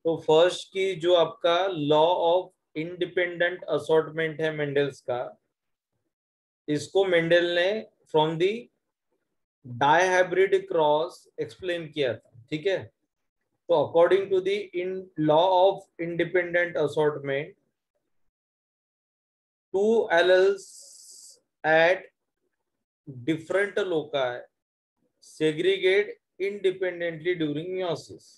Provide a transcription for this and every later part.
तो फर्स्ट की जो आपका लॉ ऑफ इंडिपेंडेंट असॉर्टमेंट है मेंडल्स का, इसको मेंडल ने from the dihybrid cross explain किया था, ठीक है। तो according to the in law of independent assortment, two alleles at different loci segregate independently during meiosis.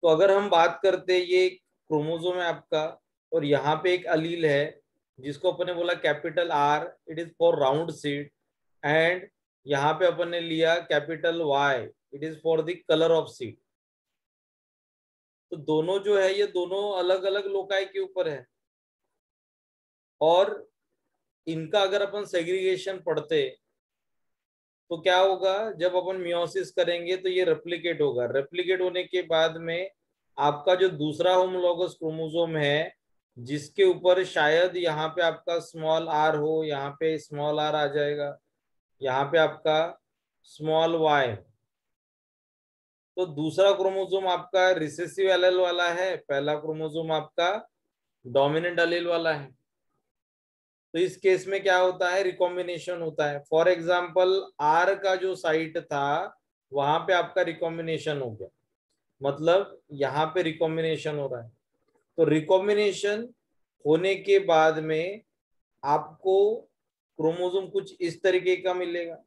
तो अगर हम बात करते हैं, ये क्रोमोसोम है आपका, और यहाँ पे एक अलील है जिसको अपन ने बोला capital R, it is for round seed, and यहाँ पे अपन ने लिया capital Y, it is for the colour of seed. तो दोनों जो है ये दोनों अलग अलग लोकाई के ऊपर है, और इनका अगर अपन सेग्रीगेशन पढ़ते तो क्या होगा, जब अपन मियोसिस करेंगे तो ये रेप्लिकेट होगा। रेप्लिकेट होने के बाद में आपका जो दूसरा होमोलॉगस क्रोमोसोम है, जिसके ऊपर शायद यहाँ पे आपका स्मॉल आर हो, यहाँ पे स्मॉल आर आ जाएगा, यहाँ पे आपका स्मॉल वाई। तो दूसरा क्रोमोसोम आपका रिसेसिव एलेल वाला है, पहला क्रोमोसोम आपका डोमिनेंट एलील वाला है। तो इस केस में क्या होता है, रिकॉम्बिनेशन होता है। फॉर एग्जाम्पल आर का जो साइट था वहां पे आपका रिकॉम्बिनेशन हो गया, मतलब यहाँ पे रिकॉम्बिनेशन हो रहा है। तो रिकॉम्बिनेशन होने के बाद में आपको क्रोमोसोम कुछ इस तरीके का मिलेगा।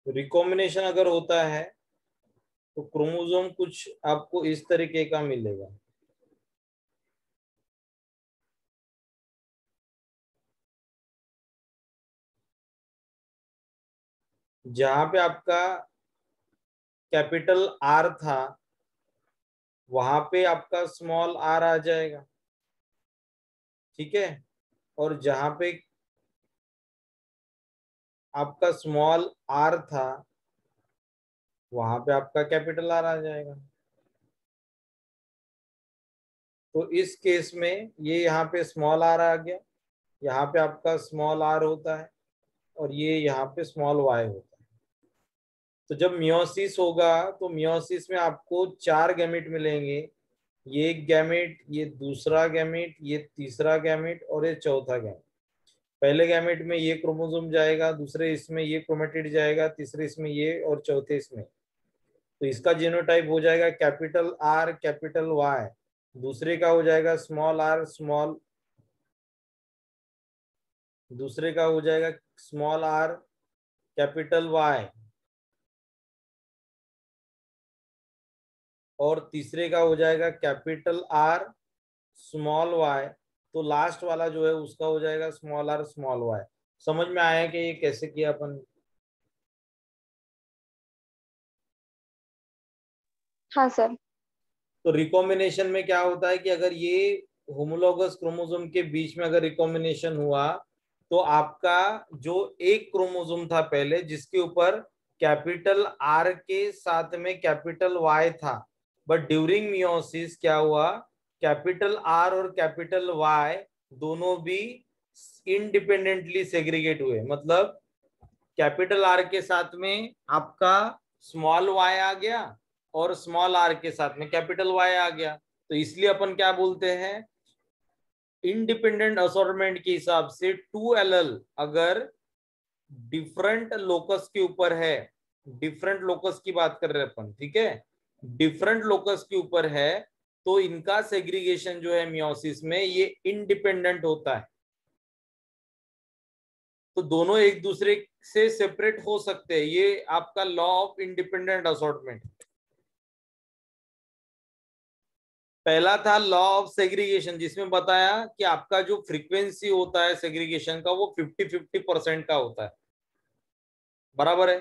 रिकॉम्बिनेशन अगर होता है तो क्रोमोसोम कुछ आपको इस तरीके का मिलेगा। जहां पे आपका कैपिटल आर था वहां पे आपका स्मॉल आर आ जाएगा, ठीक है। और जहां पे आपका स्मॉल आर था वहां पे आपका कैपिटल आर आ जाएगा। तो इस केस में ये यहाँ पे स्मॉल आर आ गया, यहाँ पे आपका स्मॉल आर होता है, और ये यहाँ पे स्मॉल वाई होता है। तो जब मियोसिस होगा तो मियोसिस में आपको चार गैमेट मिलेंगे, ये एक गैमेट, ये दूसरा गैमेट, ये तीसरा गैमेट, और ये चौथा गैमेट। पहले गैमेट में ये क्रोमोसोम जाएगा, दूसरे इसमें ये क्रोमेटिड जाएगा, तीसरे इसमें ये, और चौथे इसमें। तो इसका जीनोटाइप हो जाएगा कैपिटल आर कैपिटल वाई, दूसरे का हो जाएगा स्मॉल आर स्मॉल, दूसरे का हो जाएगा स्मॉल आर कैपिटल वाई, और तीसरे का हो जाएगा कैपिटल आर स्मॉल वाई। तो लास्ट वाला जो है उसका हो जाएगा स्मॉल आर स्मॉल वाई। समझ में आया कि ये कैसे किया अपन? हाँ सर। तो रिकॉम्बिनेशन में क्या होता है कि अगर ये होमोलॉगस क्रोमोसोम के बीच में अगर रिकॉम्बिनेशन हुआ तो आपका जो एक क्रोमोसोम था पहले जिसके ऊपर कैपिटल आर के साथ में कैपिटल वाई था, बट ड्यूरिंग मियोसिस क्या हुआ, कैपिटल आर और कैपिटल वाई दोनों भी इंडिपेंडेंटली सेग्रीगेट हुए। मतलब कैपिटल आर के साथ में आपका स्मॉल वाई आ गया, और स्मॉल आर के साथ में कैपिटल वाई आ गया। तो इसलिए अपन क्या बोलते हैं, इंडिपेंडेंट असॉर्टमेंट के हिसाब से टू एल अगर डिफरेंट लोकस के ऊपर है, डिफरेंट लोकस की बात कर रहे हैं अपन, ठीक है, डिफरेंट लोकस के ऊपर है, तो इनका सेग्रीगेशन जो है मियोसिस में ये इंडिपेंडेंट होता है। तो दोनों एक दूसरे से सेपरेट हो सकते हैं, ये आपका लॉ ऑफ इंडिपेंडेंट असॉर्टमेंट। पहला था लॉ ऑफ सेग्रीगेशन, जिसमें बताया कि आपका जो फ्रीक्वेंसी होता है सेग्रीगेशन का वो 50-50% का होता है, बराबर है।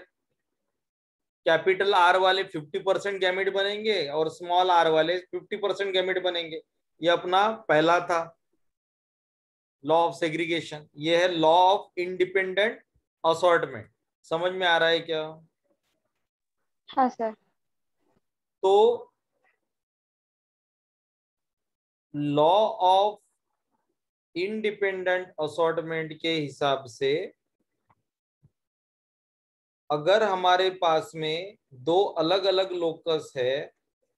कैपिटल आर वाले 50% गैमेट बनेंगे और स्मॉल आर वाले 50% गैमेट बनेंगे। ये अपना पहला था लॉ ऑफ सेग्रीगेशन। ये है लॉ ऑफ इंडिपेंडेंट असॉर्टमेंट। समझ में आ रहा है क्या? हाँ सर। तो लॉ ऑफ इंडिपेंडेंट असॉर्टमेंट के हिसाब से अगर हमारे पास में दो अलग अलग लोकस है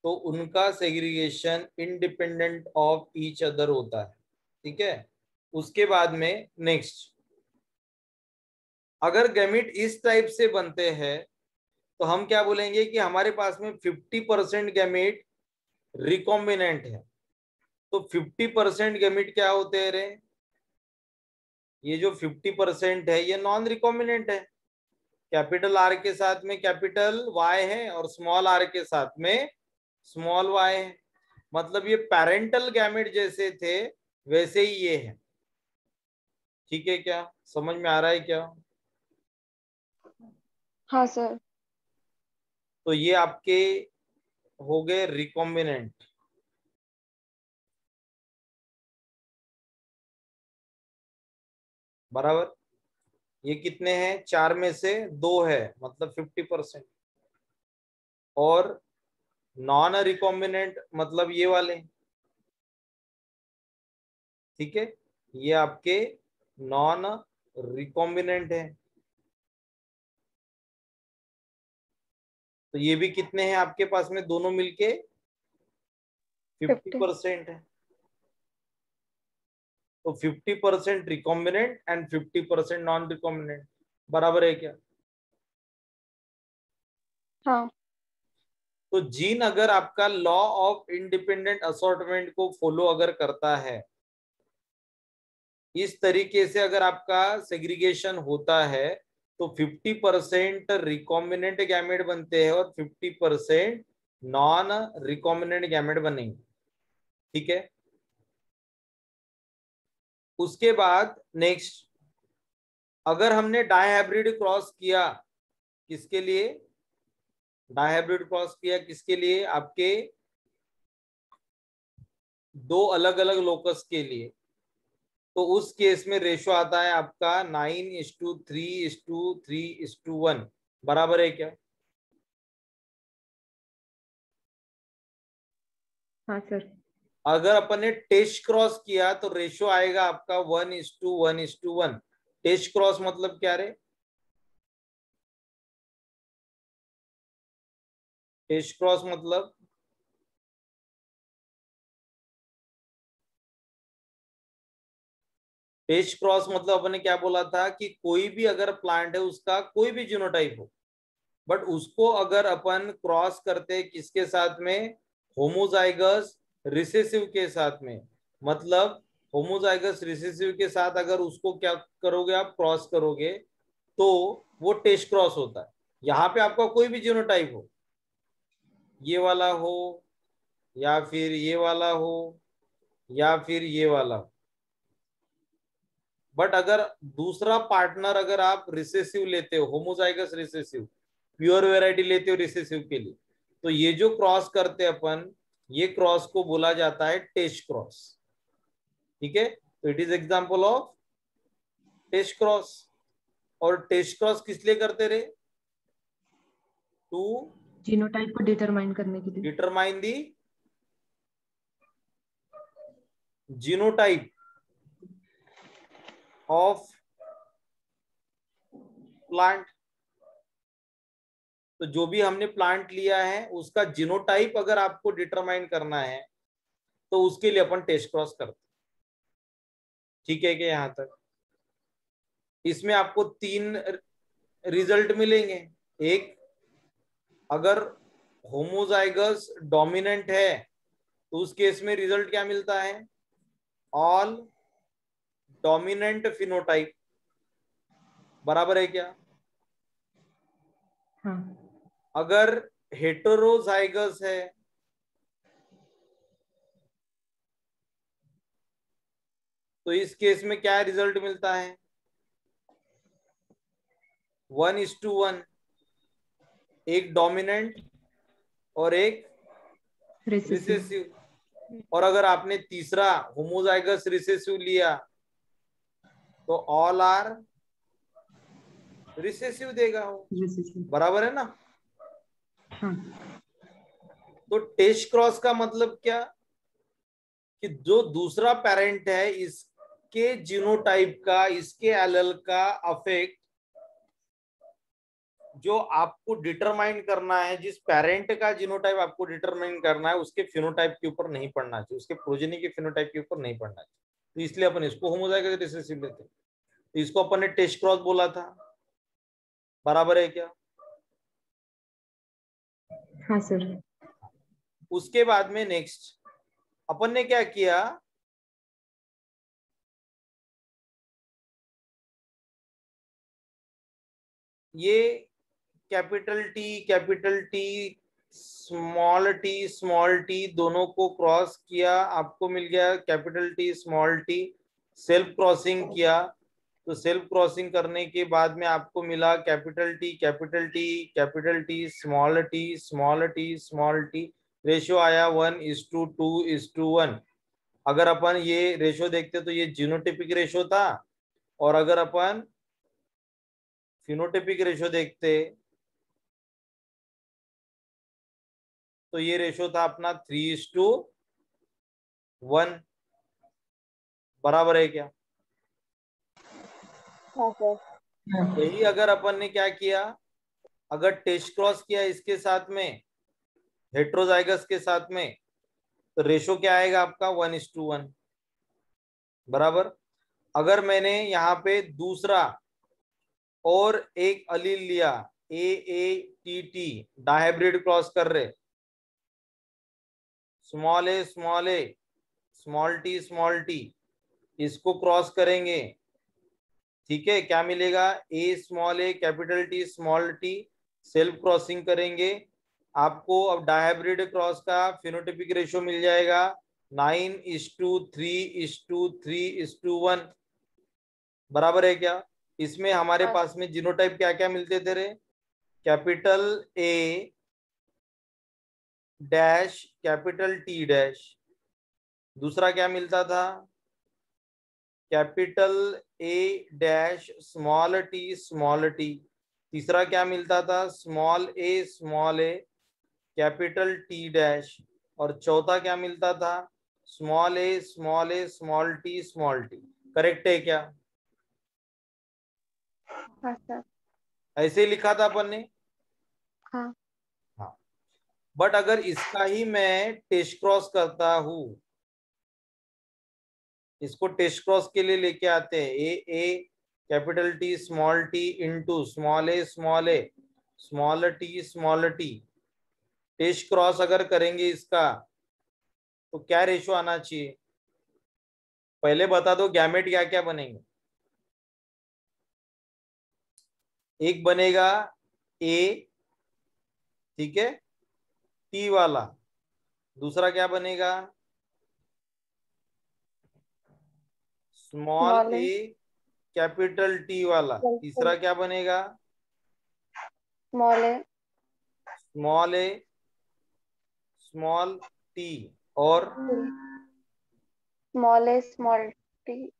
तो उनका segregation independent of each other होता है। ठीक है। उसके बाद में नेक्स्ट, अगर गैमेट इस टाइप से बनते हैं तो हम क्या बोलेंगे कि हमारे पास में 50% गैमेट रिकॉम्बिनेंट है। तो 50% गैमेट क्या होते हैं रे? ये जो 50% है ये नॉन रिकॉम्बिनेंट है। कैपिटल आर के साथ में कैपिटल वाई है और स्मॉल आर के साथ में स्मॉल वाई है। मतलब ये पेरेंटल गैमेट जैसे थे वैसे ही ये है। ठीक है क्या? समझ में आ रहा है क्या? हाँ सर। तो ये आपके हो गए रिकॉम्बिनेंट। बराबर। ये कितने हैं? चार में से दो है, मतलब 50%। और नॉन रिकॉम्बिनेंट मतलब ये वाले। ठीक है। ये आपके नॉन रिकॉम्बिनेंट है। तो ये भी कितने हैं आपके पास में? दोनों मिलके 50। 50% है। तो 50% रिकॉम्बिनेंट एंड 50% नॉन रिकॉम्बिनेंट। बराबर है क्या? हाँ। तो जीन अगर आपका लॉ ऑफ इंडिपेंडेंट असॉर्टमेंट को फॉलो अगर करता है, इस तरीके से अगर आपका सेग्रीगेशन होता है तो 50% रिकॉम्बिनेंट गैमेट बनते हैं और 50% नॉन रिकॉम्बिनेंट गैमेट बनेंगे। ठीक है। उसके बाद नेक्स्ट, अगर हमने डायहाइब्रिड क्रॉस किया, किसके लिए? डायहाइब्रिड क्रॉस किया किसके लिए? आपके दो अलग अलग लोकस के लिए। तो उस केस में रेशो आता है आपका 9:3:3:1। बराबर है क्या? हाँ सर। अगर अपन ने टेस्ट क्रॉस किया तो रेशो आएगा आपका 1:1:1। टेस्ट क्रॉस मतलब क्या रे? टेस्ट क्रॉस मतलब टेस्ट क्रॉस मतलब अपन ने क्या बोला था कि कोई भी अगर प्लांट है उसका कोई भी जीनोटाइप हो, बट उसको अगर अपन क्रॉस करते हैं किसके साथ में? होमोजाइगस रिसेसिव के साथ में। मतलब होमोजाइगस रिसेसिव के साथ अगर उसको क्या करोगे? आप क्रॉस करोगे तो वो टेस्ट क्रॉस होता है। यहाँ पे आपका कोई भी जीनोटाइप हो, ये वाला हो या फिर ये वाला हो या फिर ये वाला हो, बट अगर दूसरा पार्टनर अगर आप रिसेसिव लेते हो, होमोजाइगस रिसेसिव, प्योर वेराइटी लेते हो रिसेसिव के लिए, तो ये जो क्रॉस करते अपन, ये क्रॉस को बोला जाता है टेस्ट क्रॉस। ठीक है। तो it is example of test cross. और टेस्ट क्रॉस किस लिए करते रहे? टू जीनोटाइप को डिटरमाइन करने के लिए। Determine the genotype of plant. तो जो भी हमने प्लांट लिया है उसका जीनोटाइप अगर आपको डिटरमाइन करना है तो उसके लिए अपन टेस्ट क्रॉस करते हैं। ठीक है कि यहां तक? इसमें आपको तीन रिजल्ट मिलेंगे। एक, अगर होमोजाइगस डोमिनेंट है तो उस केस में रिजल्ट क्या मिलता है? All dominant phenotype. बराबर है क्या? हाँ। अगर हेटेरोजाइगस है तो इस केस में क्या रिजल्ट मिलता है? 1:1। एक डोमिनेंट और एक रिसेसिव। और अगर आपने तीसरा होमोजाइगस रिसेसिव लिया तो ऑल आर रिसेसिव देगा वो, बराबर है ना। हाँ। तो टेस्ट क्रॉस का मतलब क्या कि जो दूसरा पेरेंट है इसके जीनोटाइप का, इसके एलएल का अफेक्ट जो आपको डिटरमाइन करना है, जिस पेरेंट का जीनोटाइप आपको डिटरमाइन करना है उसके फिनोटाइप के ऊपर नहीं पड़ना चाहिए, उसके प्रोजेनी के फिनोटाइप के ऊपर नहीं पड़ना चाहिए। तो इसलिए अपन इसको होमोजाइगस रिसेसिव लेते हैं। तो इसको अपन ने टेस्ट क्रॉस बोला था, बराबर है क्या। हाँ सर। उसके बाद में नेक्स्ट अपन ने क्या किया, ये कैपिटल टी स्मॉल टी दोनों को क्रॉस किया, आपको मिल गया capital T small T. Self crossing किया, तो सेल्फ क्रॉसिंग करने के बाद में आपको मिला capital T capital T capital T small T small T small T. Ratio आया 1:2:1। अगर अपन ये रेशियो देखते तो ये जीनोटिपिक रेशियो था, और अगर अपन फिनोटिपिक रेशियो देखते तो ये रेशियो था अपना 3:1। बराबर है क्या। हाँ सर। यही अगर अपन ने क्या किया, अगर टेस्ट क्रॉस किया इसके साथ में, हेट्रोजाइगस के साथ में, तो रेशो क्या आएगा आपका 1:1। बराबर। अगर मैंने यहाँ पे दूसरा और एक अलील लिया AATT, डायहाइब्रिड क्रॉस कर रहे, स्मॉल ए स्मॉल टी, इसको क्रॉस करेंगे, ठीक है। क्या मिलेगा, A capital T small T, self crossing करेंगे, आपको अब डायहाइब्रिड क्रॉस का फिनोटिपिक रेशियो मिल जाएगा 9:3:3:1। बराबर है क्या। इसमें हमारे पास में जीनोटाइप क्या क्या मिलते थे रे, capital A dash capital T dash, दूसरा क्या मिलता था, capital A dash small T, तीसरा क्या मिलता था, small A capital T dash, और चौथा क्या मिलता था, स्मॉल टी। करेक्ट है क्या। हाँ सर। ऐसे ही लिखा था अपन ने। हाँ। हाँ। बट अगर इसका ही मैं टेस्ट क्रॉस करता हूं, इसको टेस्ट क्रॉस के लिए लेके आते हैं, A capital T small T into small A small T. Test cross अगर करेंगे इसका तो क्या रेशो आना चाहिए, पहले बता दो गैमेट क्या क्या बनेंगे। एक बनेगा ए, ठीक है, टी वाला। दूसरा क्या बनेगा, small small A capital T वाला। तीसरा क्या बनेगा, small A small A small T, और स्मॉल टी।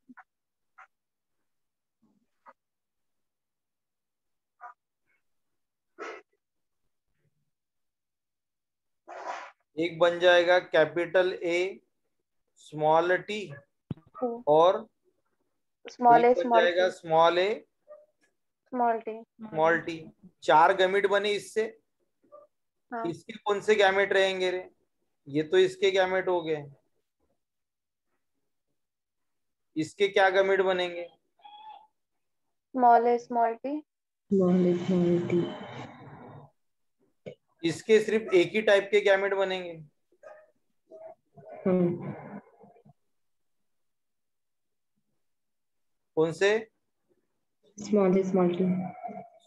एक बन जाएगा कैपिटल ए स्मॉल टी, और स्मॉल एक ए बन स्मॉल जाएगा T. Small T. Small T. चार गैमेट बने इससे। हाँ। इसके कौन से गैमेट रहेंगे रे, ये तो इसके गैमेट हो गए, इसके क्या गैमेट बनेंगे, स्मॉल ए स्मॉल टी। इसके सिर्फ एक ही टाइप के गैमेट बनेंगे। कौन से, small A small T.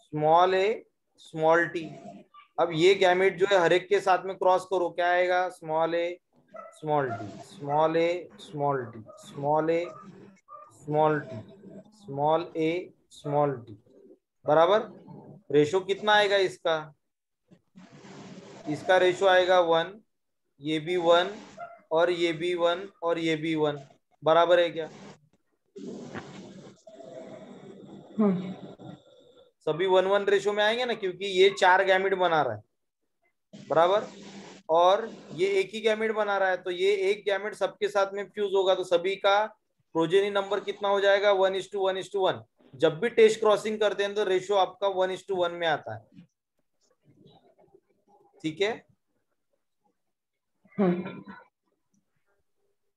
Small A small T. अब ये गैमेट जो है हर एक के साथ में क्रॉस करो, क्या आएगा, small A small T small A small T small A small T small A small T. बराबर। रेशो कितना आएगा इसका, इसका रेशो आएगा 1, ये भी 1 और ये भी 1 और ये भी 1, बराबर है क्या? हाँ सभी 1-1 रेशो में आएंगे ना, क्योंकि ये 4 गैमेट बना रहा है, बराबर। और ये एक ही गैमेट बना रहा है, तो ये एक गैमेट सबके साथ में फ्यूज होगा, तो सभी का प्रोजेनी नंबर कितना हो जाएगा? 1:1:1। जब भी टेस्ट क्रॉसिंग करते हैं तो रेशो आपका 1:1 में आता है, ठीक है। हाँ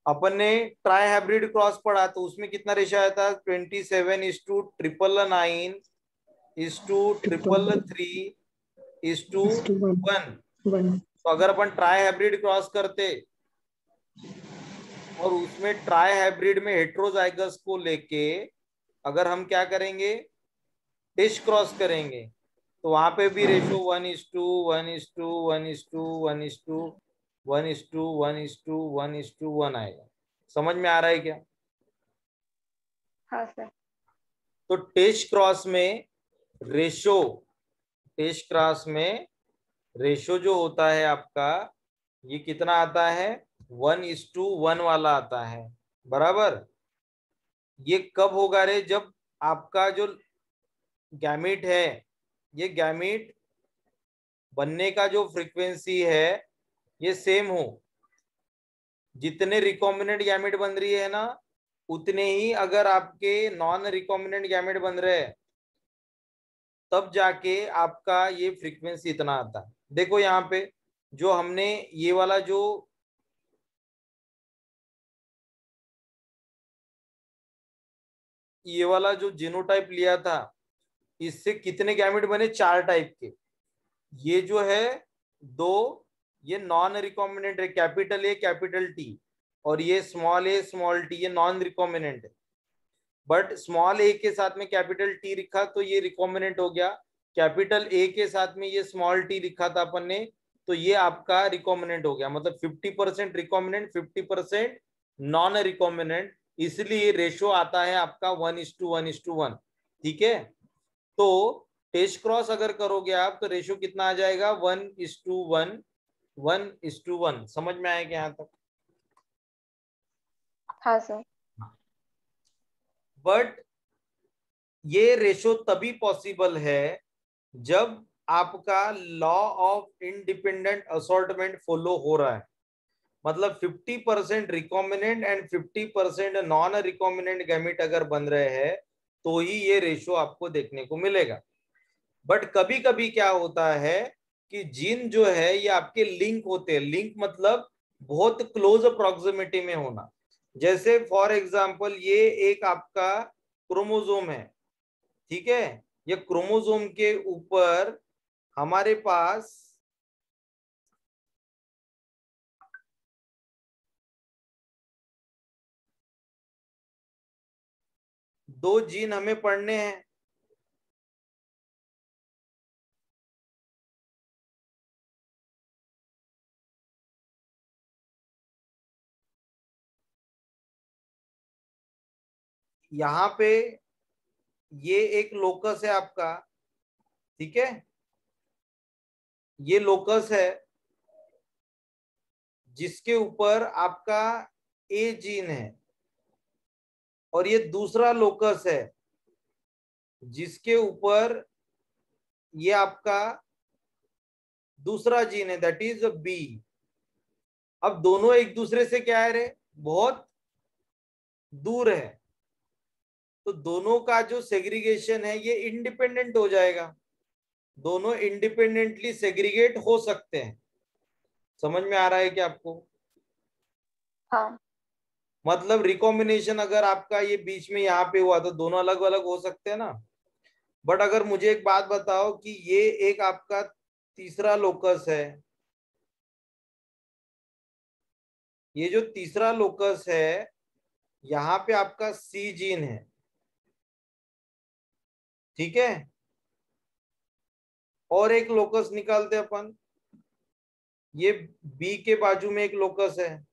अपन ने ट्राई हाइब्रिड क्रॉस पढ़ा, तो उसमें कितना रेशो आया था? 27:9:333:1। 1:1. तो अगर अपन ट्राई हाइब्रिड क्रॉस करते और उसमें ट्राई हाइब्रिड में हेट्रोजाइगस को लेके अगर हम क्या करेंगे, टेस्ट क्रॉस करेंगे, तो वहां पे भी रेशो 1:1:1:1:1:1:1 आएगा। समझ में आ रहा है क्या? हाँ सर। तो रेशो टेस्ट क्रॉस में रेशो जो होता है आपका, ये कितना आता है? 1:1 वाला आता है, बराबर। ये कब होगा रे? जब आपका जो गैमीट है, ये गैमीट बनने का जो फ्रीक्वेंसी है ये सेम हो। जितने रिकॉम्बिनेंट गैमेट बन रही है ना, उतने ही अगर आपके नॉन रिकॉम्बिनेंट गैमेट बन रहे हैं, तब जाके आपका ये फ्रीक्वेंसी इतना आता है। देखो यहाँ पे जो हमने ये वाला जो जीनोटाइप लिया था, इससे कितने गैमेट बने? 4 टाइप के। ये जो है दो, ये नॉन रिकॉम्बिनेंट है, कैपिटल ए कैपिटल टी, और ये स्मॉल ए स्मॉल टी, ये नॉन रिकॉम्बिनेंट है। बट स्मॉल ए के साथ में कैपिटल टी लिखा तो ये रिकॉम्बिनेंट हो गया, कैपिटल ए के साथ में ये स्मॉल टी लिखा था अपन ने, तो ये आपका रिकॉम्बिनेंट हो गया। मतलब 50% रिकॉम्बिनेंट, 50% नॉन रिकॉम्बिनेंट, इसलिए रेशो आता है आपका 1:1:1। ठीक है। तो टेस्ट क्रॉस अगर करोगे आप तो रेशो कितना आ जाएगा? 1:1, 1:1। समझ में आएगा यहाँ तक? हाँ सर। बट ये रेशो तभी पॉसिबल है जब आपका law of independent assortment follow हो रहा है। मतलब 50% recombinant and 50% non recombinant gamete अगर बन रहे हैं, तो ही ये रेशो आपको देखने को मिलेगा। बट कभी कभी क्या होता है कि जीन जो है ये आपके लिंक होते हैं। लिंक मतलब बहुत क्लोज अप्रोक्सिमिटी में होना। जैसे फॉर एग्जांपल ये एक आपका क्रोमोसोम है, ठीक है। ये क्रोमोसोम के ऊपर हमारे पास दो जीन हमें पढ़ने हैं। यहाँ पे ये एक लोकस है आपका, ठीक है। ये लोकस है जिसके ऊपर आपका ए जीन है, और ये दूसरा लोकस है जिसके ऊपर ये आपका दूसरा जीन है, दैट इज बी। अब दोनों एक दूसरे से क्या है रे? बहुत दूर है, तो दोनों का जो सेग्रीगेशन है ये इंडिपेंडेंट हो जाएगा। दोनों इंडिपेंडेंटली सेग्रीगेट हो सकते हैं। समझ में आ रहा है क्या आपको? हाँ। मतलब रिकॉम्बिनेशन अगर आपका ये बीच में यहाँ पे हुआ तो दोनों अलग अलग हो सकते हैं ना। बट अगर मुझे एक बात बताओ कि ये एक आपका तीसरा लोकस है, ये जो तीसरा लोकस है यहाँ पे आपका सी जीन है, ठीक है। और एक लोकस निकालते अपन, ये बी के बाजू में एक लोकस है,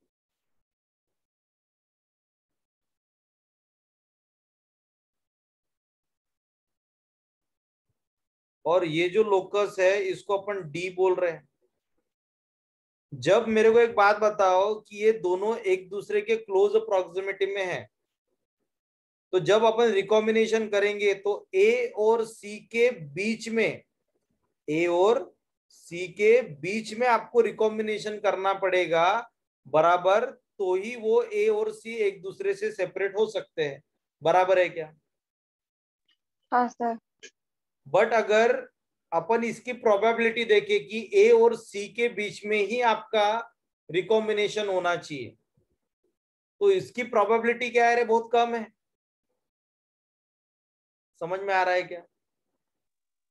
और ये जो लोकस है इसको अपन डी बोल रहे हैं। जब मेरे को एक बात बताओ कि ये दोनों एक दूसरे के क्लोज अप्रोक्सिमिटी में है, तो जब अपन रिकॉम्बिनेशन करेंगे तो ए और सी के बीच में, ए और सी के बीच में आपको रिकॉम्बिनेशन करना पड़ेगा बराबर, तो ही वो ए और सी एक दूसरे से सेपरेट हो सकते हैं। बराबर है क्या? हाँ सर। बट अगर अपन इसकी प्रोबेबिलिटी देखें कि ए और सी के बीच में ही आपका रिकॉम्बिनेशन होना चाहिए, तो इसकी प्रोबेबिलिटी क्या है रे? बहुत कम है। समझ में आ रहा है क्या?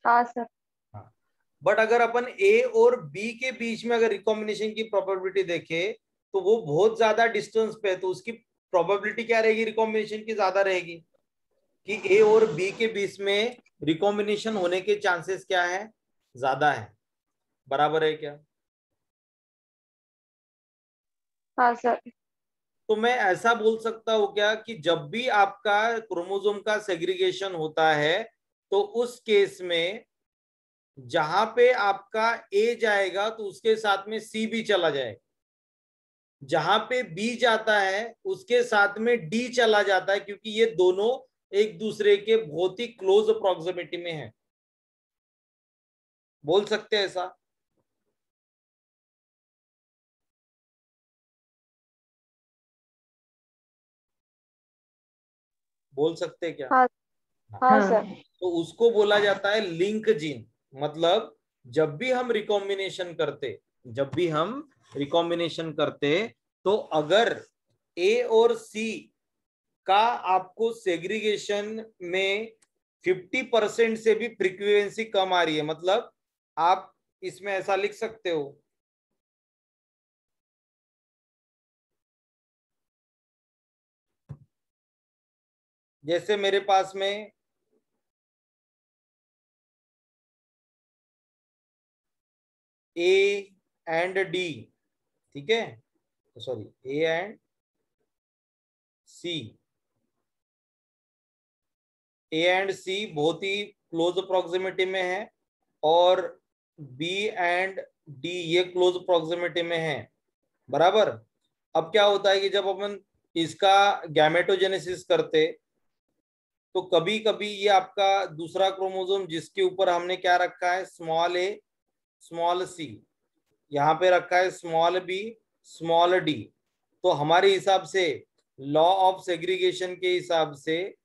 हाँ सर। हाँ। बट अगर अपन ए और बी के बीच में अगर रिकॉम्बिनेशन की प्रोबेबिलिटी देखें तो वो बहुत ज्यादा डिस्टेंस पे है, तो उसकी प्रोबेबिलिटी क्या रहेगी? रिकॉम्बिनेशन की ज्यादा रहेगी कि ए और बी के बीच में रिकॉम्बिनेशन होने के चांसेस क्या है? ज्यादा है। बराबर है क्या? हाँ सर। तो मैं ऐसा बोल सकता हूं क्या कि जब भी आपका क्रोमोसोम का सेग्रीगेशन होता है तो उस केस में जहां पे आपका ए जाएगा तो उसके साथ में सी भी चला जाएगा, जहां पे बी जाता है उसके साथ में डी चला जाता है, क्योंकि ये दोनों एक दूसरे के बहुत ही क्लोज अप्रोक्सिमिटी में है। बोल सकते हैं ऐसा? बोल सकते हैं क्या? हाँ। हाँ हाँ। सर। तो उसको बोला जाता है लिंक जीन। मतलब जब भी हम रिकॉम्बिनेशन करते, जब भी हम रिकॉम्बिनेशन करते तो अगर ए और सी का आपको सेग्रीगेशन में 50% से भी फ्रीक्वेंसी कम आ रही है, मतलब आप इसमें ऐसा लिख सकते हो, जैसे मेरे पास में ए एंड डी, ठीक है, sorry A and C, A and C बहुत ही क्लोज प्रॉक्सिमिटी में है और बी एंड डी ये क्लोज प्रॉक्सिमिटी में है। बराबर। अब क्या होता है कि जब अपन इसका गैमेटोजेनेसिस करते तो कभी कभी ये आपका दूसरा क्रोमोसोम जिसके ऊपर हमने क्या रखा है, स्मॉल ए स्मॉल सी, यहाँ पे रखा है स्मॉल बी स्मॉल डी, तो हमारे हिसाब से लॉ ऑफ सेग्रीगेशन के हिसाब से,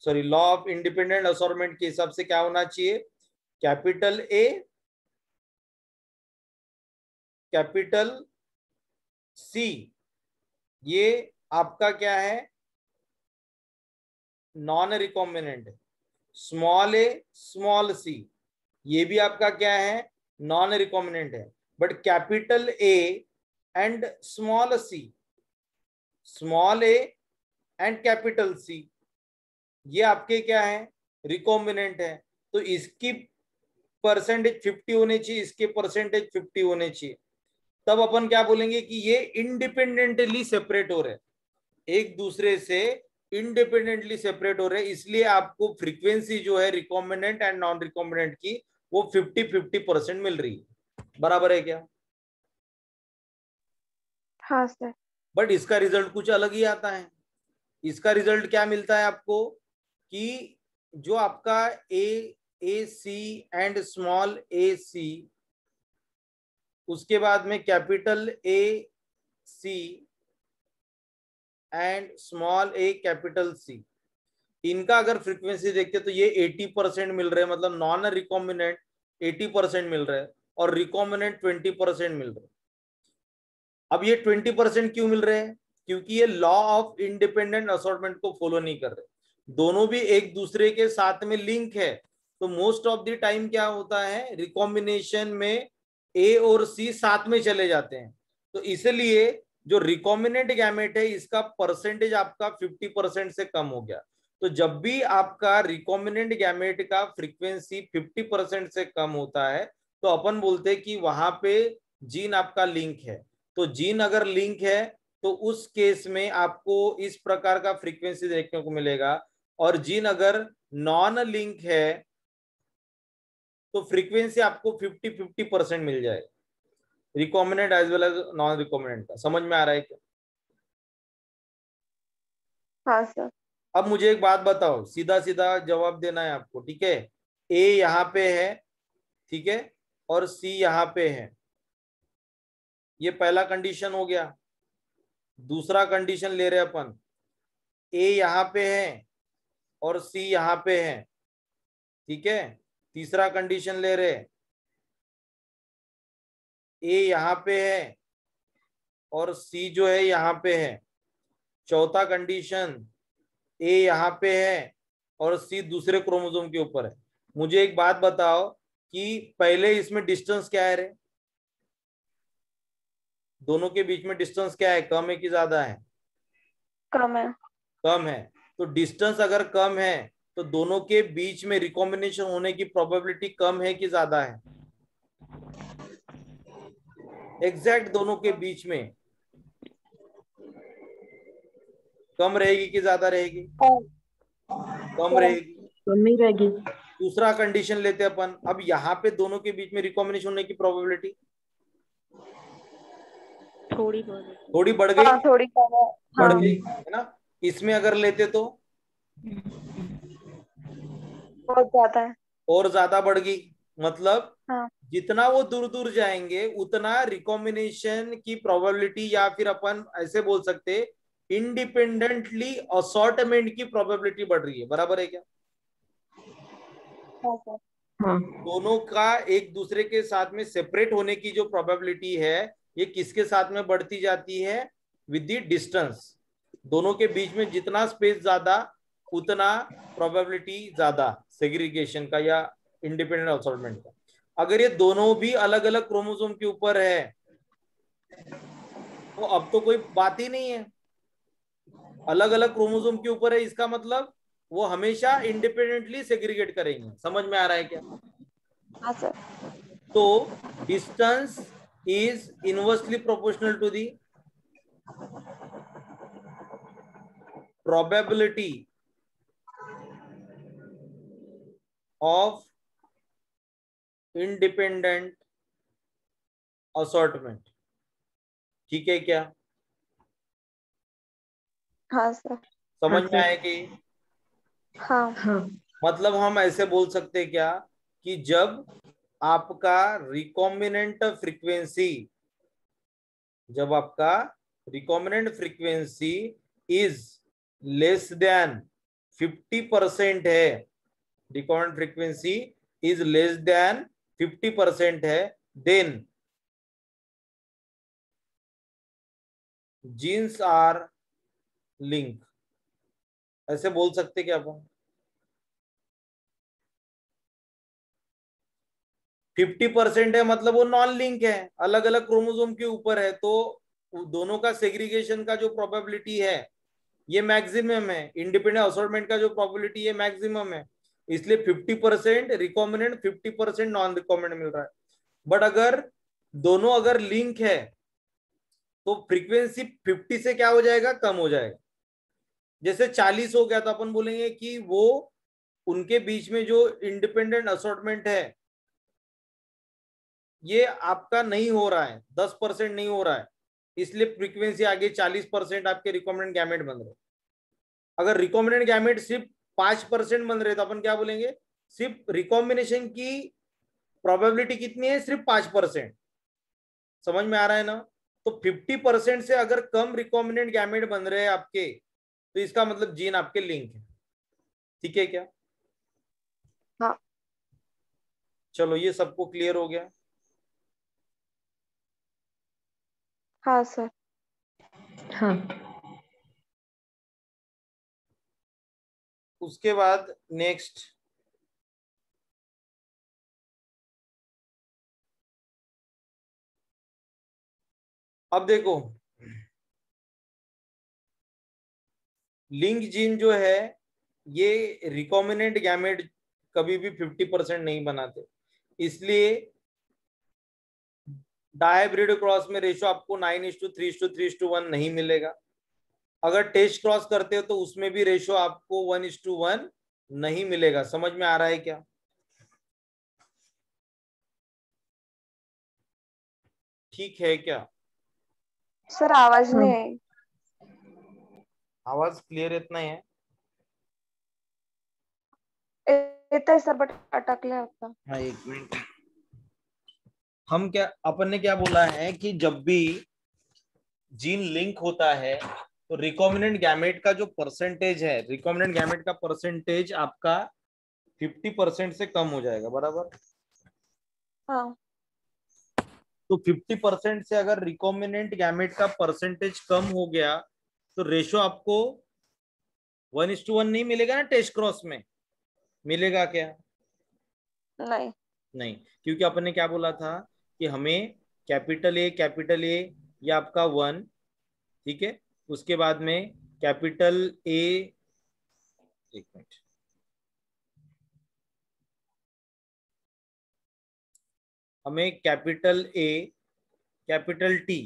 sorry law of independent assortment के हिसाब से क्या होना चाहिए, कैपिटल ए कैपिटल सी, ये आपका क्या है, नॉन रिकॉम्बिनेंट है। स्मॉल ए स्मॉल सी ये भी आपका क्या है, नॉन रिकॉम्बिनेंट है। But capital A and small C, small A and capital C ये आपके क्या है, रिकॉम्बिनेंट है। तो इसकी परसेंटेज 50 होने चाहिए, इसके परसेंटेज 50 होने चाहिए, तब अपन क्या बोलेंगे कि ये इंडिपेंडेंटली सेपरेट हो रहे, एक दूसरे से इंडिपेंडेंटली सेपरेट हो रहे, इसलिए आपको फ्रीक्वेंसी जो है रिकॉम्बिनेंट एंड नॉन रिकॉम्बिनेंट की वो 50-50% मिल रही है। बराबर है क्या? हाँ सर। बट इसका रिजल्ट कुछ अलग ही आता है। इसका रिजल्ट क्या मिलता है आपको कि जो आपका ए सी एंड स्मॉल ए सी, उसके बाद में capital A C and small A capital C, इनका अगर फ्रीक्वेंसी देखते तो ये 80% मिल रहे हैं, मतलब नॉन रिकॉम्बिनेंट 80% मिल रहे हैं और रिकॉम्बिनेंट 20% मिल रहे हैं। अब ये 20% क्यों मिल रहे हैं? क्योंकि ये लॉ ऑफ इंडिपेंडेंट असॉर्टमेंट को फॉलो नहीं कर रहे, दोनों भी एक दूसरे के साथ में लिंक है। तो मोस्ट ऑफ द टाइम क्या होता है, रिकॉम्बिनेशन में ए और सी साथ में चले जाते हैं, तो इसलिए जो रिकॉम्बिनेंट गैमेट है इसका परसेंटेज आपका 50% से कम हो गया। तो जब भी आपका रिकॉम्बिनेंट गैमेट का फ्रीक्वेंसी 50% से कम होता है तो अपन बोलते हैं कि वहां पे जीन आपका लिंक है। तो जीन अगर लिंक है तो उस केस में आपको इस प्रकार का फ्रीक्वेंसी देखने को मिलेगा, और जीन अगर नॉन लिंक है तो फ्रीक्वेंसी आपको 50-50% मिल जाए। Recombinant as well as non recombinant का। समझ में आ रहा है क्या? हाँ सर। अब मुझे एक बात बताओ, सीधा सीधा जवाब देना है आपको, ठीक है? ए यहाँ पे है, ठीक है, और सी यहाँ पे है, ये पहला कंडीशन हो गया। दूसरा कंडीशन ले रहे अपन, ए यहाँ पे है और सी यहाँ पे है, ठीक है। तीसरा कंडीशन ले रहे, ए यहाँ पे है और सी जो है यहाँ पे है। चौथा कंडीशन, ए यहाँ पे है और सी दूसरे क्रोमोसोम के ऊपर है। मुझे एक बात बताओ कि पहले इसमें डिस्टेंस क्या है रे? दोनों के बीच में डिस्टेंस क्या है, कम है कि ज्यादा है? कम है। कम है। तो डिस्टेंस अगर कम है तो दोनों के बीच में रिकॉम्बिनेशन होने की प्रोबेबिलिटी कम है कि ज्यादा है? एग्जैक्ट दोनों के बीच में कम रहेगी कि ज्यादा रहेगी? कम रहेगी। कम ही रहेगी। दूसरा कंडीशन लेते अपन, अब यहाँ पे दोनों के बीच में रिकॉम्बिनेशन होने की प्रोबेबिलिटी थोड़ी थोड़ी बढ़ गई, हाँ थोड़ी कम है। बढ़ हाँ गई है ना? इसमें अगर लेते तो बहुत ज्यादा है। और ज्यादा बढ़ गई। मतलब हाँ जितना वो दूर दूर जाएंगे उतना रिकॉम्बिनेशन की प्रोबेबिलिटी, या फिर अपन ऐसे बोल सकते इंडिपेंडेंटली असॉर्टमेंट की प्रोबेबिलिटी बढ़ रही है। बराबर है क्या? हाँ सर। हाँ दोनों का एक दूसरे के साथ में सेपरेट होने की जो प्रोबेबिलिटी है, ये किसके साथ में बढ़ती जाती है? With the distance. दोनों के बीच में जितना स्पेस ज्यादा उतना प्रोबेबिलिटी ज्यादा सेग्रीगेशन का या इंडिपेंडेंट असॉर्टमेंट का। अगर ये दोनों भी अलग अलग क्रोमोसोम के ऊपर है तो अब तो कोई बात ही नहीं है। अलग अलग क्रोमोसोम के ऊपर है, इसका मतलब वो हमेशा इंडिपेंडेंटली सेग्रीगेट करेंगे। समझ में आ रहा है क्या? हाँ सर। तो distance is inversely proportional to the probability of independent assortment। ठीक है क्या? हाँ सर। समझ हाँ में सर। आया कि हाँ हाँ मतलब हम ऐसे बोल सकते क्या कि जब आपका रिकॉम्बिनेंट फ्रीक्वेंसी, जब आपका recombinant frequency is less than 50% है, recombinant frequency is less than 50% है, देन जीन्स आर लिंक। ऐसे बोल सकते क्या अपन? 50% है मतलब वो नॉन लिंक है, अलग अलग क्रोमोसोम के ऊपर है, तो दोनों का सेग्रीगेशन का जो प्रोबेबिलिटी है ये मैक्सिमम है। इंडिपेंडेंट असॉर्टमेंट का जो प्रोबेबिलिटी है मैक्सिमम है। इसलिए 50% रिकॉम्बिनेंट, 50% नॉन रिकॉम्बिनेंट मिल रहा है। बट अगर दोनों अगर लिंक है तो फ्रीक्वेंसी 50 से क्या हो जाएगा, कम हो जाएगा। जैसे 40 हो गया तो अपन बोलेंगे कि वो उनके बीच में जो इंडिपेंडेंट असॉर्टमेंट है ये आपका नहीं हो रहा है, 10% नहीं हो रहा है, इसलिए फ्रीक्वेंसी आगे 40% आपके रिकॉम्बिनेंट गैमेट बन रहे। अगर रिकॉम्बिनेंट गैमेट सिर्फ 5% बन रहे तो अपन क्या बोलेंगे, सिर्फ रिकॉम्बिनेशन की प्रोबेबिलिटी कितनी है, सिर्फ 5%। समझ में आ रहा है ना? तो 50% से अगर कम रिकॉम्बिनेंट गैमेट बन रहे हैं आपके, तो इसका मतलब जीन आपके लिंक है। ठीक है क्या? हाँ। चलो ये सबको क्लियर हो गया। हाँ सर। हाँ उसके बाद नेक्स्ट, अब देखो लिंक जीन जो है ये रिकॉम्बिनेंट गैमेट कभी भी 50% नहीं बनाते, इसलिए डायब्रिड क्रॉस में रेशो आपको 9:3:3:1 नहीं मिलेगा। अगर टेस्ट क्रॉस करते हो तो उसमें भी रेशो आपको 1:1 नहीं मिलेगा। समझ में आ रहा है क्या? ठीक है क्या? सर आवाज हाँ। नहीं आई. आवाज क्लियर इतना ही है? येत आहे सर बट अटकले आता. हाँ, एक मिनट. हम क्या, अपन ने क्या बोला है कि जब भी जीन लिंक होता है तो रिकॉम्बिनेंट गैमेट का जो परसेंटेज है, रिकॉम्बिनेंट गैमेट का परसेंटेज आपका 50% से कम हो जाएगा, बराबर? हाँ. तो 50% से अगर रिकॉम्बिनेंट गैमेट का परसेंटेज कम हो गया तो रेशो आपको 1:1 नहीं मिलेगा ना टेस्ट क्रॉस में? मिलेगा क्या? नहीं. नहीं, क्योंकि अपन ने क्या बोला था कि हमें कैपिटल ए या आपका 1, ठीक है, उसके बाद में कैपिटल ए, एक मिनट, हमें capital T,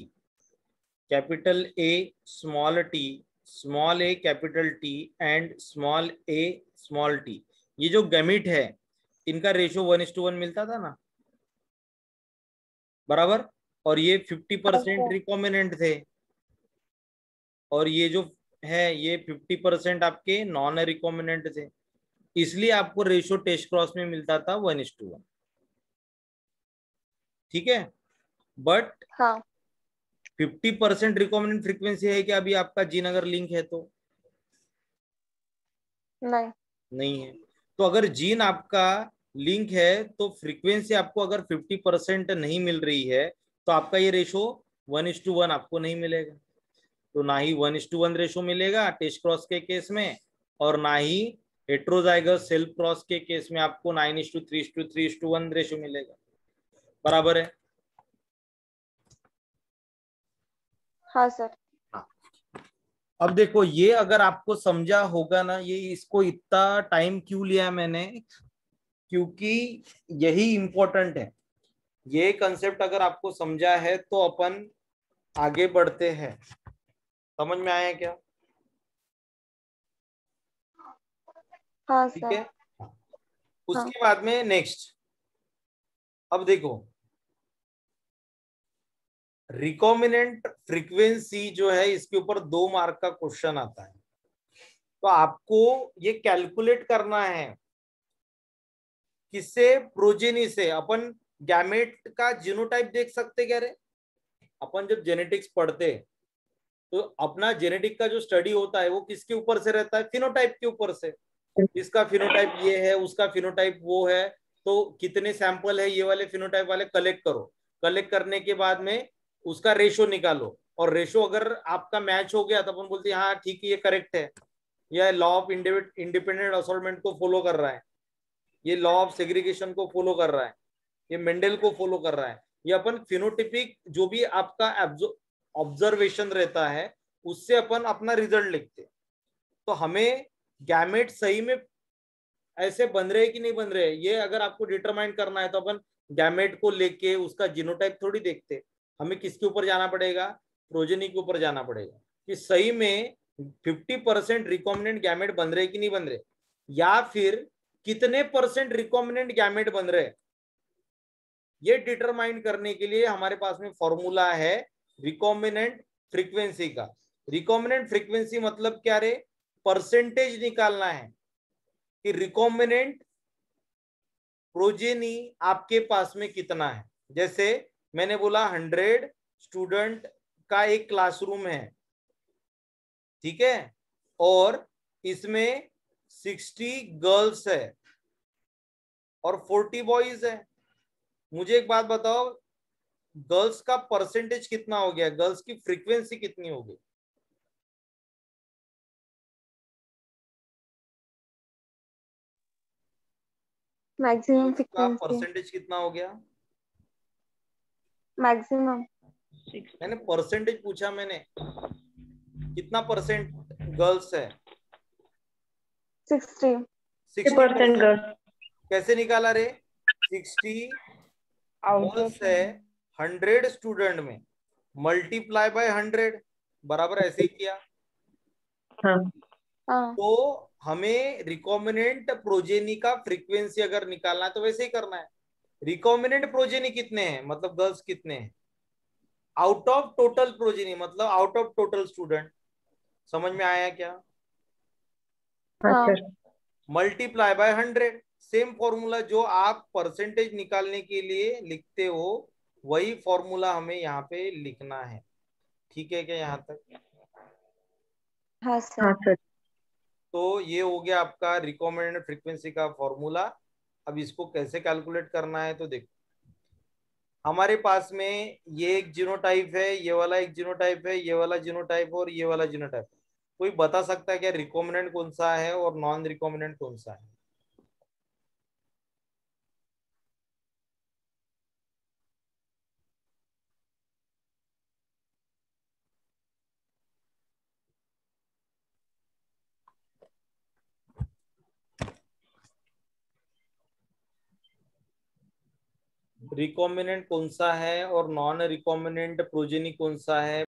capital A, small A capital T and small A small T, ये जो गैमेट है इनका रेशियो 1:1 मिलता था ना, बराबर? और ये 50% रिकॉम्बिनेंट थे और ये जो है ये 50% आपके नॉन रिकॉम्बिनेंट थे, इसलिए आपको रेशियो टेस्ट क्रॉस में मिलता था 1:1. ठीक है, बट हाँ. 50% रिकॉम्बिनेंट फ्रीक्वेंसी है कि अभी आपका जीन अगर लिंक है तो नहीं. नहीं है. तो अगर जीन आपका लिंक है तो फ्रीक्वेंसी आपको अगर 50% नहीं मिल रही है तो आपका ये रेशो 1:1 आपको नहीं मिलेगा. तो ना ही 1:1 रेशो मिलेगा टेस्ट क्रॉस के केस में, और ना ही हेट्रोजाइगस सेल्फ क्रॉस के केस में आपको 9:3:3:1 रेशो मिलेगा. बराबर है? हाँ सर. हाँ. अब देखो, ये अगर आपको समझा होगा ना, ये इसको इतना टाइम क्यों लिया मैंने, क्योंकि यही इंपॉर्टेंट है. ये कंसेप्ट अगर आपको समझा है तो अपन आगे बढ़ते हैं. समझ में आया क्या? हाँ ठीक सर. है. हाँ. उसके बाद में नेक्स्ट, अब देखो, रिकॉम्बिनेंट फ्रीक्वेंसी जो है इसके ऊपर 2 मार्क का क्वेश्चन आता है. तो आपको ये कैलकुलेट करना है किससे? प्रोजेनी से. अपन गैमेट का जीनोटाइप देख सकते क्या रे? अपन जब जेनेटिक्स पढ़ते तो अपना जेनेटिक का जो स्टडी होता है वो किसके ऊपर से रहता है? फिनोटाइप के ऊपर से. इसका फिनोटाइप ये है, उसका फिनोटाइप वो है, तो कितने सैंपल है ये वाले फिनोटाइप वाले कलेक्ट करो. कलेक्ट करने के बाद में उसका रेशो निकालो, और रेशो अगर आपका मैच हो गया तो अपन बोलते हैं हाँ ठीक है ये करेक्ट है, यह लॉ ऑफ इंडिपेंडेंट असॉर्टमेंट को फॉलो कर रहा है, ये लॉ ऑफ सेग्रीगेशन को फॉलो कर रहा है, ये मेंडल को फॉलो कर रहा है. ये अपन फिनोटिपिक जो भी आपका ऑब्जर्वेशन रहता है उससे अपन अपना रिजल्ट लिखते. तो हमें गैमेट सही में ऐसे बन रहे कि नहीं बन रहे, ये अगर आपको डिटरमाइन करना है तो अपन गैमेट को लेके उसका जीनोटाइप थोड़ी देखते. हमें किसके ऊपर जाना पड़ेगा? प्रोजेनी के ऊपर जाना पड़ेगा कि सही में 50% रिकॉम्बिनेंट गैमेट बन रहे कि नहीं बन रहे, या फिर कितने परसेंट रिकॉम्बिनेंट गैमेट बन रहे. ये डिटरमाइन करने के लिए हमारे पास में फॉर्मूला है रिकॉम्बिनेंट फ्रीक्वेंसी का. रिकॉम्बिनेंट फ्रीक्वेंसी मतलब क्या रे? परसेंटेज निकालना है कि रिकॉम्बिनेंट प्रोजेनी आपके पास में कितना है. जैसे मैंने बोला 100 स्टूडेंट का एक क्लासरूम है, ठीक है, और इसमें 60 गर्ल्स है और 40 बॉयज है. मुझे एक बात बताओ, गर्ल्स का परसेंटेज कितना हो गया? गर्ल्स की फ्रीक्वेंसी कितनी हो गई? मैक्सिमम गर्ल्स का फ्रीक्वेंसी. परसेंटेज कितना हो गया? मैक्सिमम. मैंने परसेंटेज पूछा, मैंने कितना परसेंट गर्ल्स है? 60. 50% 60%. गर्ल्स कैसे निकाला रे? 60 आउट गर्ल्स ऑफ है 100 स्टूडेंट में, मल्टीप्लाई बाय 100, बराबर ऐसे ही किया. हाँ हाँ. तो हमें रिकॉम्बिनेंट प्रोजेनी का फ्रीक्वेंसी अगर निकालना है तो वैसे ही करना है. रिकॉम्बिनेंट प्रोजेनी कितने हैं, मतलब गर्ल्स कितने हैं? आउट ऑफ टोटल प्रोजेनी मतलब आउट ऑफ टोटल स्टूडेंट। समझ में आया क्या? हाँ हाँ sir. Multiply by 100। Same formula जो आप परसेंटेज निकालने के लिए लिखते हो वही फॉर्मूला हमें यहाँ पे लिखना है। ठीक है क्या यहाँ तक? हाँ हाँ सर। सर। तो ये हो गया आपका रिकॉमेंडेड फ्रीक्वेंसी का फॉर्मूला। अब इसको कैसे कैलकुलेट करना है तो देखो, हमारे पास में ये एक जीनोटाइप है, ये वाला एक जीनोटाइप है, ये वाला जीनोटाइप और ये वाला जीनोटाइप। कोई बता सकता है क्या रिकॉम्बिनेंट कौन सा है और नॉन रिकॉम्बिनेंट कौन सा है? रिकॉम्बिनेंट कौन सा है और नॉन रिकॉम्बिनेंट प्रोजेनी कौन सा है?